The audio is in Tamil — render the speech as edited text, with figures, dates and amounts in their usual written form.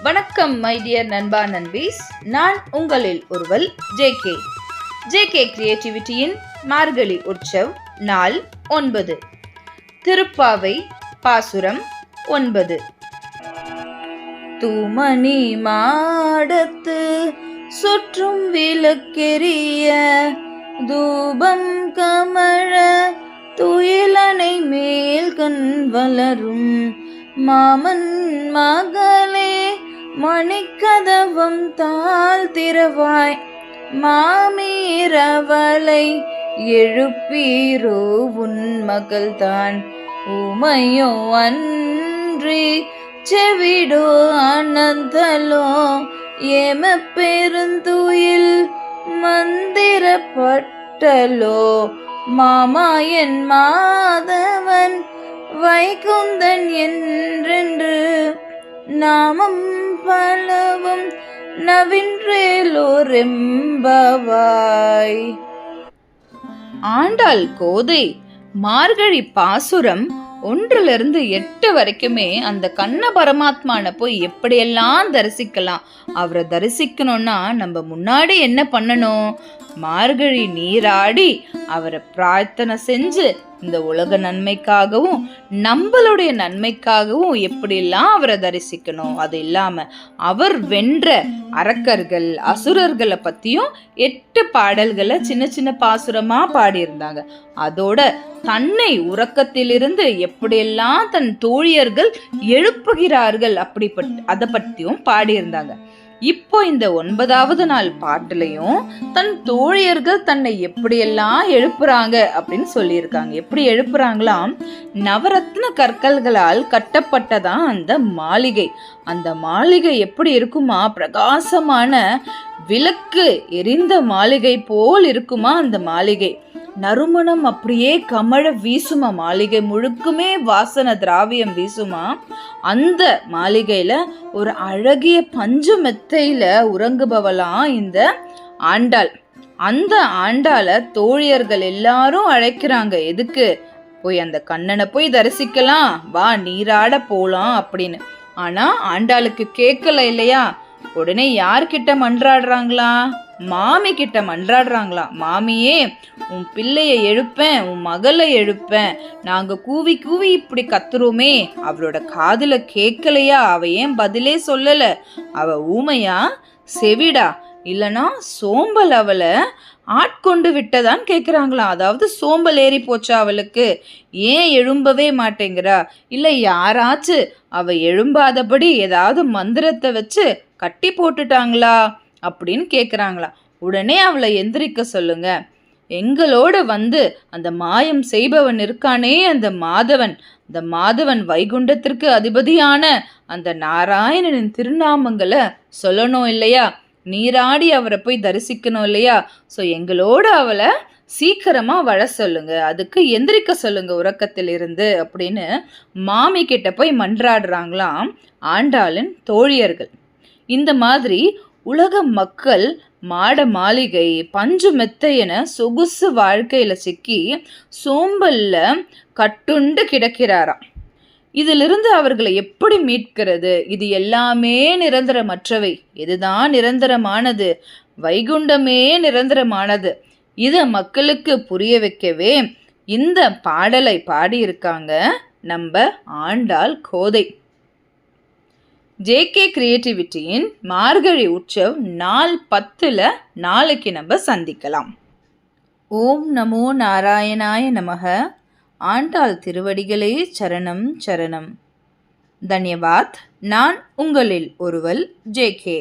வணக்கம் மை டியர் நண்பா நண்பீஸ். நான் உங்களில் ஒருவல் ஜேகே. ஜேகே கிரியேட்டிவிட்டியின் மார்கழி உற்சவ் நாள் 9. திருப்பாவை பாசுரம் 9. தூமணி மாடத்து சுற்றும் விளக்கெரிய தூபம் கமழ துயிலனை மேல் கண் வளரும் மாமன் மகளே மணிக்கதவம் தாழ் திறவாய் மாமீரவளை எழுப்பீரோ உன் மகள்தான் உமையோ அன்றி செவிடோ அனந்தலோ ஏம பெருந்துயில் மந்திரப்பட்டலோ மாமாயன் மாதவன் வைகுந்தன் என்றென்று நாமம் பலவும் நவின்றேலோரெம்பவாய். ஆண்டாள் கோதை மார்கழி பாசுரம் 1-8 வரைக்குமே அந்த கண்ண பரமாத்மான போய் எப்படியெல்லாம் தரிசிக்கலாம். அவரை தரிசிக்கணும்னா நம்ம முன்னாடி என்ன பண்ணணும்? மார்கழி நீராடி அவரை பிரார்த்தனை செஞ்சு இந்த உலக நன்மைக்காகவும் நம்மளுடைய நன்மைக்காகவும் எப்படியெல்லாம் அவரை தரிசிக்கணும். அது இல்லாம அவர் வென்ற அரக்கர்கள் அசுரர்களை பத்தியும் 8 பாடல்களை சின்ன சின்ன பாசுரமா பாடியிருந்தாங்க. அதோட தன்னை உறக்கத்திலிருந்து எப்படியெல்லாம் தன் தோழியர்கள் எழுப்புகிறார்கள் அதை பற்றியும் பாடியிருந்தாங்க. இப்போ இந்த 9வது நாள் பாட்டுலையும் தன் தோழியர்கள் தன்னை எப்படியெல்லாம் எழுப்புறாங்க அப்படின்னு சொல்லியிருக்காங்க. எப்படி எழுப்புறாங்களாம்? நவரத்ன கற்கள்களால் கட்டப்பட்டதான் அந்த மாளிகை. அந்த மாளிகை எப்படி இருக்குமா? பிரகாசமான விளக்கு எரிந்த மாளிகை போல் இருக்குமா அந்த மாளிகை. நறுமணம் அப்படியே கமழ வீசுமா. மாளிகை முழுக்குமே வாசன திராவியம் வீசுமா. அந்த மாளிகையில ஒரு அழகிய பஞ்சு மெத்தையில உறங்குபவளாம் இந்த ஆண்டாள். அந்த ஆண்டாள தோழியர்கள் எல்லாரும் அழைக்கிறாங்க. எதுக்கு? போய் அந்த கண்ணனை போய் தரிசிக்கலாம், வா நீராட போலாம் அப்படின்னு. ஆனா ஆண்டாளுக்கு கேட்கல இல்லையா? உடனே யார்கிட்ட மன்றாடுறாங்களா? மாமி கிட்ட மன்றாடுறாங்களா. மாமியே, உன் பிள்ளைய எழுப்பேன், உன் மகளை எழுப்பேன், நாங்க கூவி கூவி இப்படி கத்துறோமே, அவளோட காதுல கேட்கலையா? அவ ஏன் பதிலே சொல்லல? அவ ஊமையா, செவிடா, இல்லனா சோம்பல் அவளை ஆட்கொண்டு விட்டதான் கேட்குறாங்களாம். அதாவது சோம்பல் ஏறி போச்சா அவளுக்கு? ஏன் எழும்பவே மாட்டேங்கிறா? இல்லை யாராச்சும் அவ எழும்பாதபடி ஏதாவது மந்திரத்தை வச்சு கட்டி போட்டுட்டாங்களா அப்படின்னு கேட்குறாங்களா. உடனே அவளை எந்திரிக்க சொல்லுங்க. எங்களோட வந்து அந்த மாயம் செய்பவன் இருக்கானே அந்த மாதவன் வைகுண்டத்திற்கு அதிபதியான அந்த நாராயணனின் திருநாமங்களை சொல்லணும் இல்லையா? நீராடி அவரை போய் தரிசிக்கணும் இல்லையா? ஸோ எங்களோட அவளை சீக்கிரமா வர சொல்லுங்க, அதுக்கு எந்திரிக்க சொல்லுங்க உறக்கத்தில் இருந்து அப்படின்னு மாமி கிட்ட போய் மன்றாடுறாங்களாம் ஆண்டாளின் தோழியர்கள். இந்த மாதிரி உலக மக்கள் மாட மாளிகை பஞ்சு மெத்தை என சொகுசு வாழ்க்கையில சிக்கி சோம்பல்ல கட்டுண்டு கிடக்கிறாராம். இதிலிருந்து அவர்களை எப்படி மீட்கிறது? இது எல்லாமே நிரந்தரமற்றவை. எதுதான் நிரந்தரமானது? வைகுண்டமே நிரந்தரமானது. இதை மக்களுக்கு புரிய வைக்கவே இந்த பாடலை பாடியிருக்காங்க நம்ம ஆண்டாள் கோதை. ஜேகே கிரியேட்டிவிட்டியின் மார்கழி உற்சவ் நாள் 10 நாளைக்கு நம்ம சந்திக்கலாம். ஓம் நமோ நாராயணாய நமக. ஆண்டாள் திருவடிகளே சரணம் சரணம். தன்யவாத். நான் உங்களில் ஒருவல் ஜேகே.